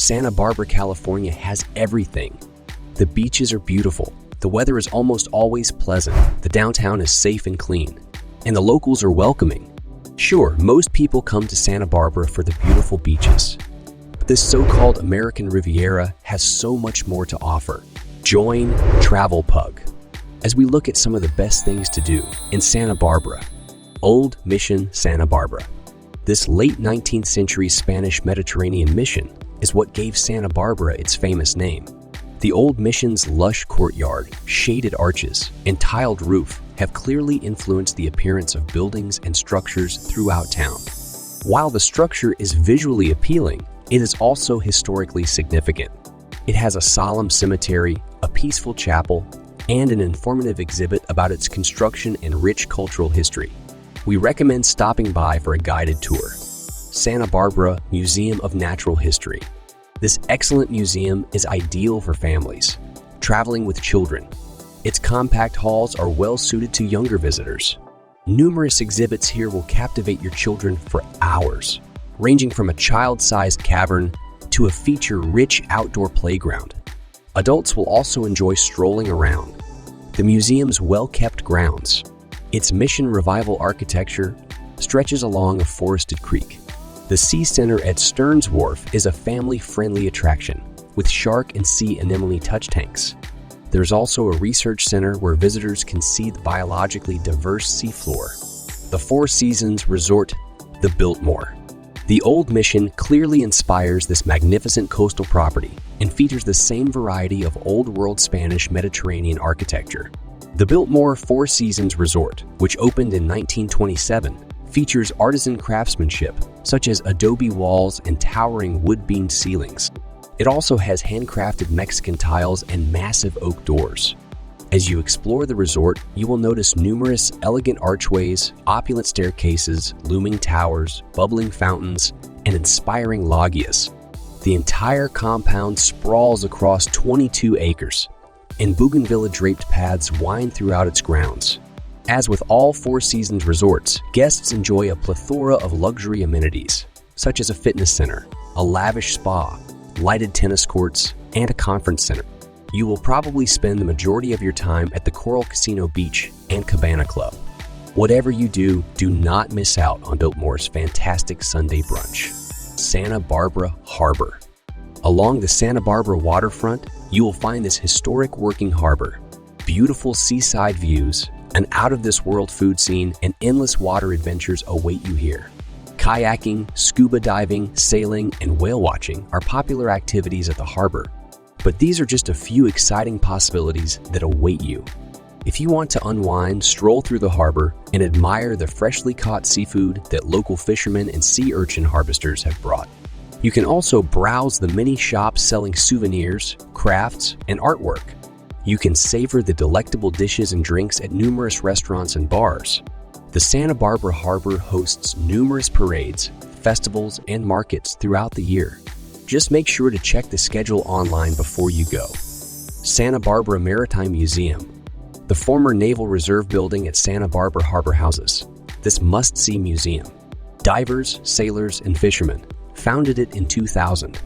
Santa Barbara, California has everything. The beaches are beautiful, the weather is almost always pleasant, the downtown is safe and clean, and the locals are welcoming. Sure, most people come to Santa Barbara for the beautiful beaches, but this so-called American Riviera has so much more to offer. Join Travel Pug as we look at some of the best things to do in Santa Barbara. Old Mission, Santa Barbara. This late 19th century Spanish Mediterranean mission is what gave Santa Barbara its famous name. The old mission's lush courtyard, shaded arches, and tiled roof have clearly influenced the appearance of buildings and structures throughout town. While the structure is visually appealing, it is also historically significant. It has a solemn cemetery, a peaceful chapel, and an informative exhibit about its construction and rich cultural history. We recommend stopping by for a guided tour. Santa Barbara Museum of Natural History. This excellent museum is ideal for families traveling with children. Its compact halls are well suited to younger visitors. Numerous exhibits here will captivate your children for hours, ranging from a child-sized cavern to a feature-rich outdoor playground. Adults will also enjoy strolling around the museum's well-kept grounds. Its mission revival architecture stretches along a forested creek. The Sea Center at Stearns Wharf is a family-friendly attraction with shark and sea anemone touch tanks. There's also a research center where visitors can see the biologically diverse seafloor. The Four Seasons Resort, the Biltmore. The Old Mission clearly inspires this magnificent coastal property and features the same variety of old-world Spanish Mediterranean architecture. The Biltmore Four Seasons Resort, which opened in 1927, features artisan craftsmanship such as adobe walls and towering wood-beamed ceilings. It also has handcrafted Mexican tiles and massive oak doors. As you explore the resort, you will notice numerous elegant archways, opulent staircases, looming towers, bubbling fountains, and inspiring loggias. The entire compound sprawls across 22 acres, and bougainvillea-draped paths wind throughout its grounds. As with all Four Seasons resorts, guests enjoy a plethora of luxury amenities, such as a fitness center, a lavish spa, lighted tennis courts, and a conference center. You will probably spend the majority of your time at the Coral Casino Beach and Cabana Club. Whatever you do, do not miss out on Biltmore's fantastic Sunday brunch. Santa Barbara Harbor. Along the Santa Barbara waterfront, you will find this historic working harbor, beautiful seaside views, an out-of-this-world food scene, and endless water adventures await you here. Kayaking, scuba diving, sailing, and whale watching are popular activities at the harbor, but these are just a few exciting possibilities that await you. If you want to unwind, stroll through the harbor, and admire the freshly caught seafood that local fishermen and sea urchin harvesters have brought. You can also browse the many shops selling souvenirs, crafts, and artwork. You can savor the delectable dishes and drinks at numerous restaurants and bars. The Santa Barbara Harbor hosts numerous parades, festivals, and markets throughout the year. Just make sure to check the schedule online before you go. Santa Barbara Maritime Museum. The former Naval Reserve building at Santa Barbara Harbor houses this must-see museum. Divers, sailors, and fishermen founded it in 2000.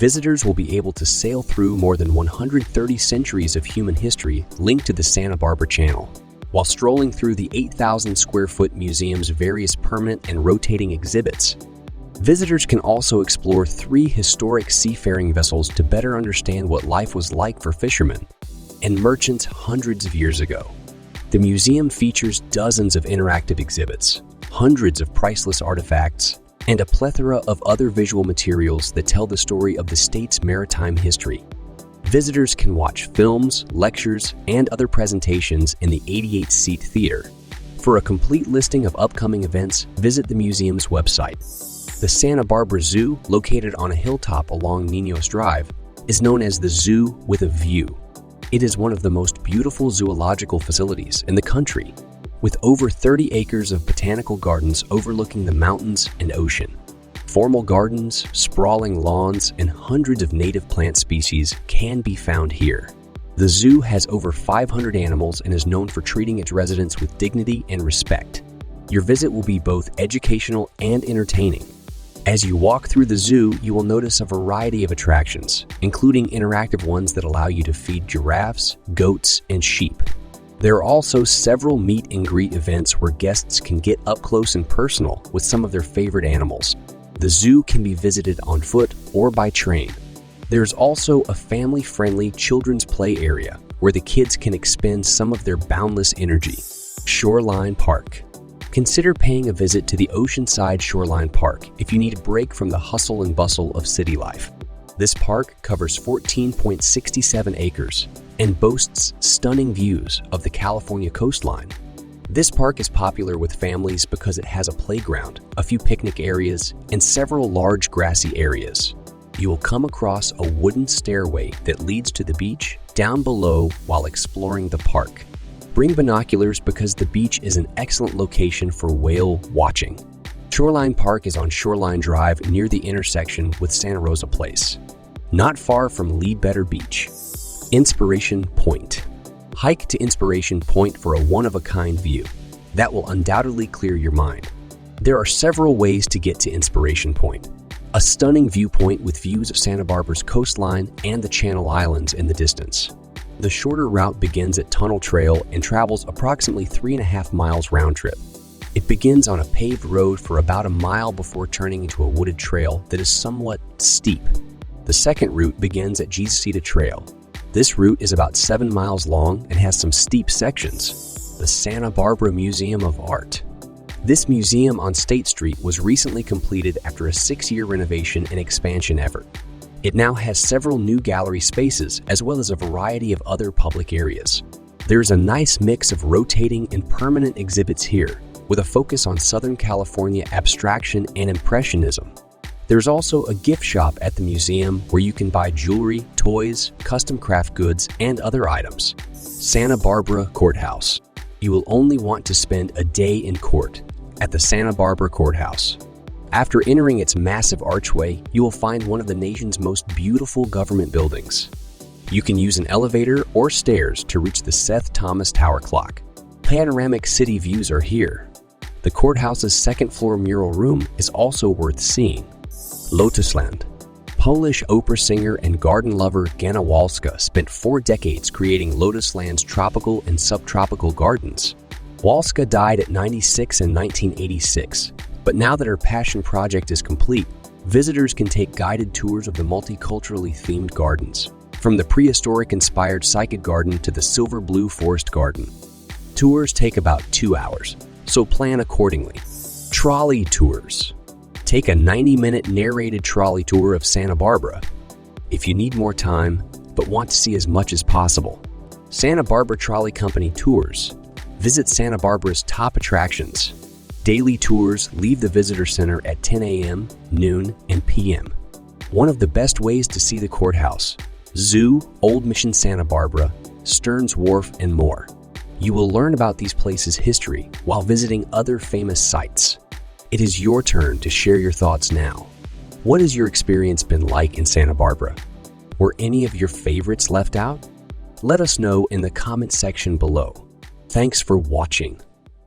Visitors will be able to sail through more than 130 centuries of human history linked to the Santa Barbara Channel, while strolling through the 8,000-square-foot museum's various permanent and rotating exhibits. Visitors can also explore 3 historic seafaring vessels to better understand what life was like for fishermen and merchants hundreds of years ago. The museum features dozens of interactive exhibits, hundreds of priceless artifacts, and a plethora of other visual materials that tell the story of the state's maritime history. Visitors can watch films, lectures, and other presentations in the 88-seat theater. For a complete listing of upcoming events, visit the museum's website. The Santa Barbara Zoo, located on a hilltop along Niños Drive, is known as the Zoo with a View. It is one of the most beautiful zoological facilities in the country, with over 30 acres of botanical gardens overlooking the mountains and ocean. Formal gardens, sprawling lawns, and hundreds of native plant species can be found here. The zoo has over 500 animals and is known for treating its residents with dignity and respect. Your visit will be both educational and entertaining. As you walk through the zoo, you will notice a variety of attractions, including interactive ones that allow you to feed giraffes, goats, and sheep. There are also several meet and greet events where guests can get up close and personal with some of their favorite animals. The zoo can be visited on foot or by train. There's also a family-friendly children's play area where the kids can expend some of their boundless energy. Shoreline Park. Consider paying a visit to the oceanside Shoreline Park if you need a break from the hustle and bustle of city life. This park covers 14.67 acres and boasts stunning views of the California coastline. This park is popular with families because it has a playground, a few picnic areas, and several large grassy areas. You will come across a wooden stairway that leads to the beach down below while exploring the park. Bring binoculars because the beach is an excellent location for whale watching. Shoreline Park is on Shoreline Drive near the intersection with Santa Rosa Place, not far from Leadbetter Beach. Inspiration Point. Hike to Inspiration Point for a one-of-a-kind view. That will undoubtedly clear your mind. There are several ways to get to Inspiration Point. A stunning viewpoint with views of Santa Barbara's coastline and the Channel Islands in the distance. The shorter route begins at Tunnel Trail and travels approximately 3.5 miles round trip. It begins on a paved road for about a mile before turning into a wooded trail that is somewhat steep. The second route begins at Jesuita Trail. This route is about 7 miles long and has some steep sections. The Santa Barbara Museum of Art. This museum on State Street was recently completed after a 6-year renovation and expansion effort. It now has several new gallery spaces as well as a variety of other public areas. There's a nice mix of rotating and permanent exhibits here, with a focus on Southern California abstraction and impressionism. There's also a gift shop at the museum where you can buy jewelry, toys, custom craft goods, and other items. Santa Barbara Courthouse. You will only want to spend a day in court at the Santa Barbara Courthouse. After entering its massive archway, you will find one of the nation's most beautiful government buildings. You can use an elevator or stairs to reach the Seth Thomas Tower Clock. Panoramic city views are here. The courthouse's second-floor mural room is also worth seeing. Lotusland. Polish opera singer and garden lover Gana Walska spent 4 decades creating Lotusland's tropical and subtropical gardens. Walska died at 96 in 1986. But now that her passion project is complete, visitors can take guided tours of the multiculturally themed gardens, from the prehistoric-inspired Psychic Garden to the Silver Blue Forest Garden. Tours take about 2 hours, so plan accordingly. Trolley tours. Take a 90-minute narrated trolley tour of Santa Barbara. If you need more time, but want to see as much as possible, Santa Barbara Trolley Company Tours. Visit Santa Barbara's top attractions. Daily tours leave the visitor center at 10 a.m., noon, and p.m. One of the best ways to see the courthouse, zoo, Old Mission Santa Barbara, Stearns Wharf, and more. You will learn about these places' history while visiting other famous sites. It is your turn to share your thoughts now. What has your experience been like in Santa Barbara? Were any of your favorites left out? Let us know in the comment section below. Thanks for watching.